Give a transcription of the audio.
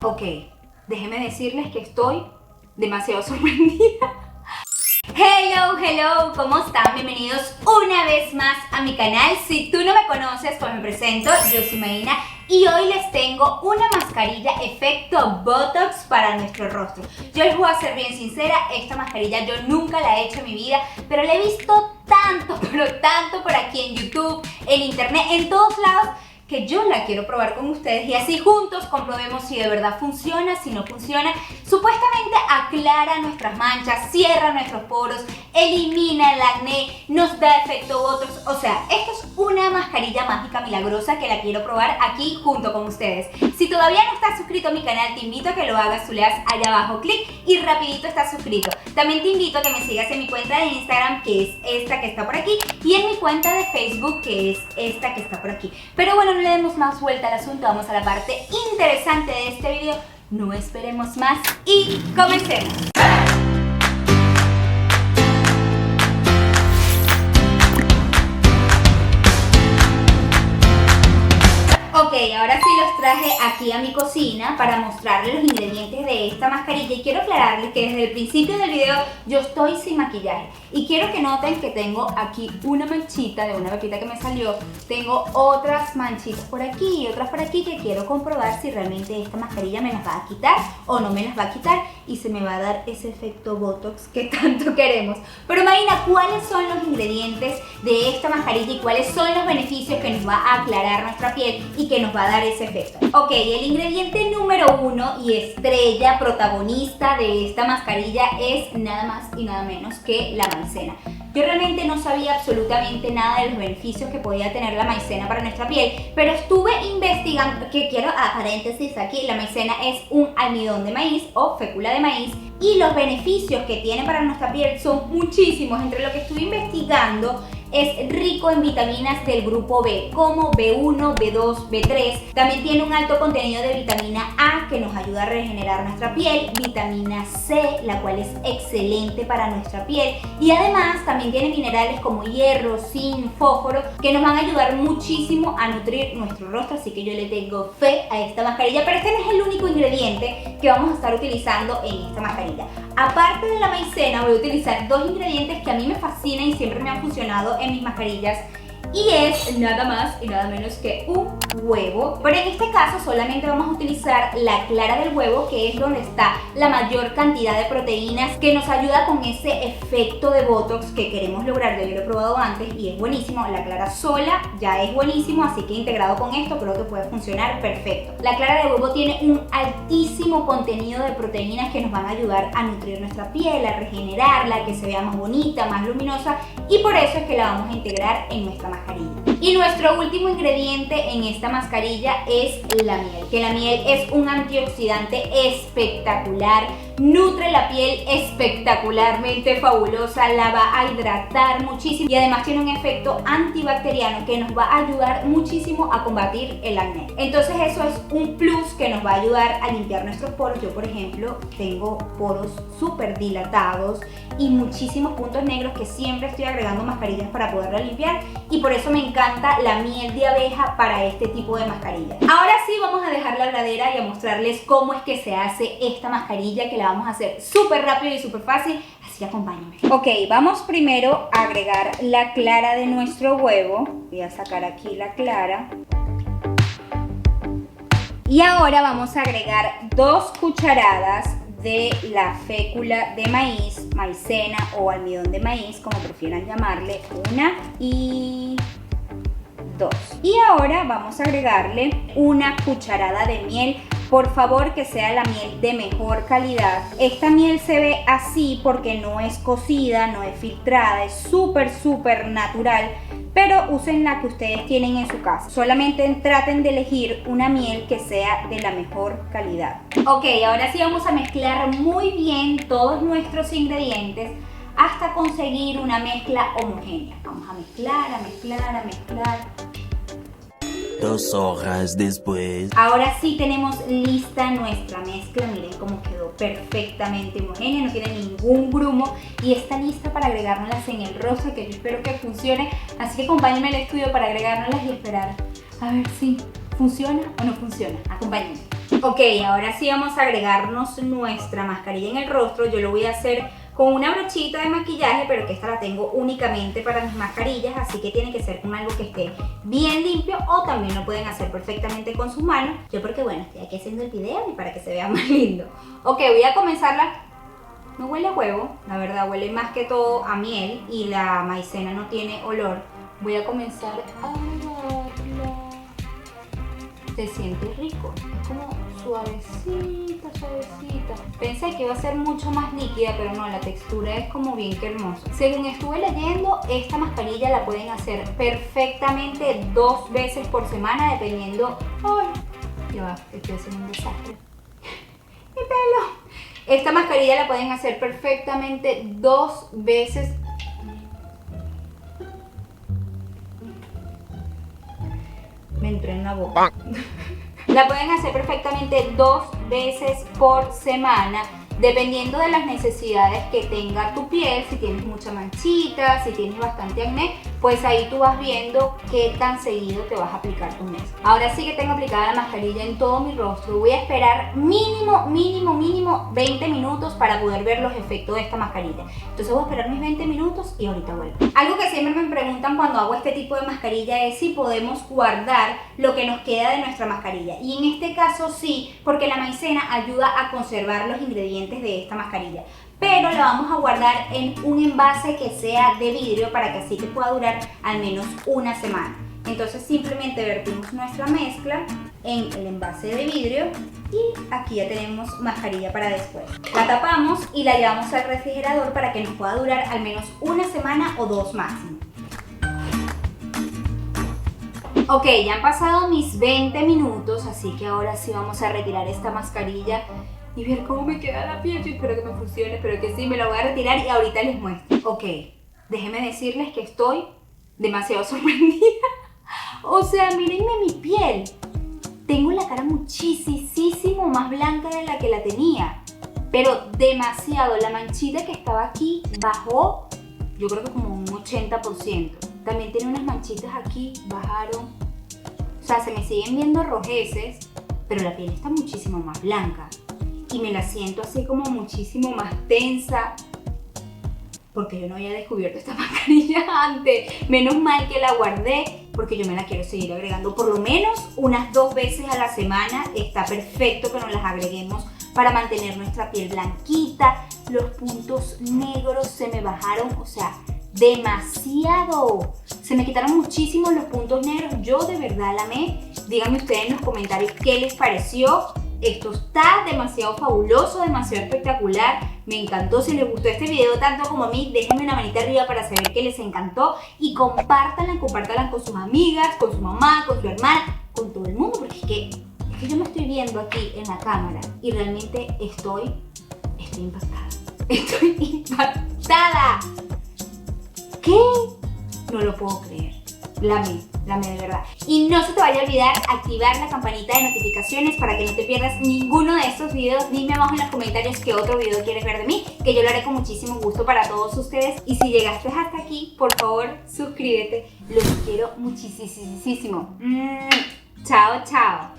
Ok, déjenme decirles que estoy demasiado sorprendida. Hello, ¿cómo están? Bienvenidos una vez más a mi canal. Si tú no me conoces, pues me presento, yo soy Marina y hoy les tengo una mascarilla efecto Botox para nuestro rostro. Yo les voy a ser bien sincera, esta mascarilla yo nunca la he hecho en mi vida, pero la he visto tanto, pero tanto por aquí en YouTube, en internet, en todos lados, que yo la quiero probar con ustedes y así juntos comprobemos si de verdad funciona, si no funciona. Supuestamente aclara nuestras manchas, cierra nuestros poros, elimina el acné, nos da efecto Botox. O sea, esto es una mascarilla mágica milagrosa que la quiero probar aquí junto con ustedes. Si todavía no estás suscrito a mi canal, te invito a que lo hagas. Tú le das allá abajo clic y rapidito estás suscrito. También te invito a que me sigas en mi cuenta de Instagram, que es esta que está por aquí, y en mi cuenta de Facebook, que es esta que está por aquí. Pero bueno, no le demos más vuelta al asunto, vamos a la parte interesante de este video. No esperemos más y comencemos. Ok, ahora sí los traje aquí a mi cocina para mostrarles los ingredientes de esta mascarilla y quiero aclararles que desde el principio del video yo estoy sin maquillaje y quiero que noten que tengo aquí una manchita de una pepita que me salió, tengo otras manchitas por aquí y otras por aquí que quiero comprobar si realmente esta mascarilla me las va a quitar o no me las va a quitar y se me va a dar ese efecto Botox que tanto queremos. Pero Marina, ¿cuáles son los ingredientes de esta mascarilla y cuáles son los beneficios que nos va a aclarar nuestra piel y que nos va a dar ese efecto? Ok, el ingrediente número 1 y estrella protagonista de esta mascarilla es nada más y nada menos que la maicena. Yo realmente no sabía absolutamente nada de los beneficios que podía tener la maicena para nuestra piel, pero estuve investigando, que quiero, paréntesis aquí, la maicena es un almidón de maíz o fécula de maíz y los beneficios que tiene para nuestra piel son muchísimos. Entre lo que estuve investigando, es rico en vitaminas del grupo B, como B1, B2, B3. También tiene un alto contenido de vitamina A que nos ayuda a regenerar nuestra piel, vitamina C, la cual es excelente para nuestra piel, y además también tiene minerales como hierro, zinc, fósforo, que nos van a ayudar muchísimo a nutrir nuestro rostro, así que yo le tengo fe a esta mascarilla, pero este no es el único ingrediente que vamos a estar utilizando en esta mascarilla. Aparte de la maicena, voy a utilizar dos ingredientes que a mí me fascinan y siempre me han funcionado en mis mascarillas, y es nada más y nada menos que un huevo. Pero en este caso solamente vamos a utilizar la clara del huevo, que es donde está la mayor cantidad de proteínas que nos ayuda con ese efecto de Botox que queremos lograr. Yo lo he probado antes y es buenísimo. La clara sola ya es buenísimo, así que integrado con esto creo que puede funcionar perfecto. La clara de huevo tiene un altísimo contenido de proteínas que nos van a ayudar a nutrir nuestra piel, a regenerarla, a que se vea más bonita, más luminosa, y por eso es que la vamos a integrar en nuestra mascarilla. Y nuestro último ingrediente en esta mascarilla es la miel, que la miel es un antioxidante espectacular, nutre la piel espectacularmente fabulosa, la va a hidratar muchísimo y además tiene un efecto antibacteriano que nos va a ayudar muchísimo a combatir el acné. Entonces eso es un plus que nos va a ayudar a limpiar nuestros poros. Yo, por ejemplo, tengo poros súper dilatados y muchísimos puntos negros que siempre estoy agregando mascarillas para poderla limpiar, y por eso me encanta la miel de abeja para este tipo de mascarilla. Ahora sí vamos a dejar la habladera y a mostrarles cómo es que se hace esta mascarilla, que la vamos a hacer súper rápido y súper fácil, así que acompáñenme. Ok, vamos primero a agregar la clara de nuestro huevo. Voy a sacar aquí la clara. Y ahora vamos a agregar 2 cucharadas de la fécula de maíz, maicena o almidón de maíz, como prefieran llamarle, 1 y 2. Y ahora vamos a agregarle 1 cucharada de miel. Por favor, que sea la miel de mejor calidad. Esta miel se ve así porque no es cocida, no es filtrada, es súper natural, pero usen la que ustedes tienen en su casa. Solamente traten de elegir una miel que sea de la mejor calidad. Ok, ahora sí vamos a mezclar muy bien todos nuestros ingredientes hasta conseguir una mezcla homogénea. Vamos a mezclar. 2 horas después. Ahora sí tenemos lista nuestra mezcla. Miren cómo quedó perfectamente homogénea, no tiene ningún grumo y está lista para agregárnoslas en el rostro, que yo espero que funcione. Así que acompáñenme al estudio para agregárnoslas y esperar a ver si funciona o no funciona. Acompáñenme. Ok, ahora sí vamos a agregarnos nuestra mascarilla en el rostro. Yo lo voy a hacer con una brochita de maquillaje, pero que esta la tengo únicamente para mis mascarillas, así que tiene que ser con algo que esté bien limpio, o también lo pueden hacer perfectamente con sus manos. Yo porque bueno, estoy aquí haciendo el video y para que se vea más lindo. Ok, voy a comenzarla. No huele a huevo, la verdad, huele más que todo a miel y la maicena no tiene olor. Voy a comenzar a agregarla. Se siente rico, es como suavecita, suavecita. Pensé que iba a ser mucho más líquida, pero no, la textura es como bien que hermosa. Según estuve leyendo, esta mascarilla la pueden hacer perfectamente 2 veces por semana, dependiendo... ¡Ay! Ya va, estoy haciendo un desastre. ¡Mi pelo! Esta mascarilla la pueden hacer perfectamente 2 veces. Me entró en la boca. La pueden hacer perfectamente 2 veces por semana, dependiendo de las necesidades que tenga tu piel. Si tienes mucha manchita, si tienes bastante acné, pues ahí tú vas viendo qué tan seguido te vas a aplicar tu mes. Ahora sí que tengo aplicada la mascarilla en todo mi rostro. Voy a esperar mínimo 20 minutos para poder ver los efectos de esta mascarilla. Entonces voy a esperar mis 20 minutos y ahorita vuelvo. Algo que siempre me preguntan cuando hago este tipo de mascarilla es si podemos guardar lo que nos queda de nuestra mascarilla. Y en este caso sí, porque la maicena ayuda a conservar los ingredientes de esta mascarilla. Pero la vamos a guardar en un envase que sea de vidrio para que así que pueda durar al menos una semana. Entonces simplemente vertimos nuestra mezcla en el envase de vidrio y aquí ya tenemos mascarilla para después. La tapamos y la llevamos al refrigerador para que nos pueda durar al menos una semana o 2 máximo. Ok, ya han pasado mis 20 minutos, así que ahora sí vamos a retirar esta mascarilla y ver cómo me queda la piel. Yo espero que me funcione, espero que sí, me la voy a retirar y ahorita les muestro. Ok, déjenme decirles que estoy demasiado sorprendida. O sea, mírenme mi piel. Tengo la cara muchísimo más blanca de la que la tenía, pero demasiado. La manchita que estaba aquí bajó, yo creo que como un 80%. También tiene unas manchitas aquí, bajaron. O sea, se me siguen viendo rojeces, pero la piel está muchísimo más blanca. Y me la siento así como muchísimo más tensa, porque yo no había descubierto esta mascarilla antes. Menos mal que la guardé, porque yo me la quiero seguir agregando por lo menos unas 2 veces a la semana. Está perfecto que nos las agreguemos para mantener nuestra piel blanquita. Los puntos negros se me bajaron, o sea, demasiado. Se me quitaron muchísimo los puntos negros. Yo de verdad la amé. Díganme ustedes en los comentarios qué les pareció. Esto está demasiado fabuloso, demasiado espectacular. Me encantó. Si les gustó este video tanto como a mí, déjenme una manita arriba para saber que les encantó. Y compártanla con sus amigas, con su mamá, con su hermana, con todo el mundo. Porque es que yo me estoy viendo aquí en la cámara y realmente estoy impactada. Estoy impactada. ¿Qué? No lo puedo creer. La amé de verdad. Y no se te vaya a olvidar activar la campanita de notificaciones para que no te pierdas ninguno de estos videos. Dime abajo en los comentarios qué otro video quieres ver de mí, que yo lo haré con muchísimo gusto para todos ustedes. Y si llegaste hasta aquí, por favor, suscríbete. Los quiero muchísimo. Chao, chao.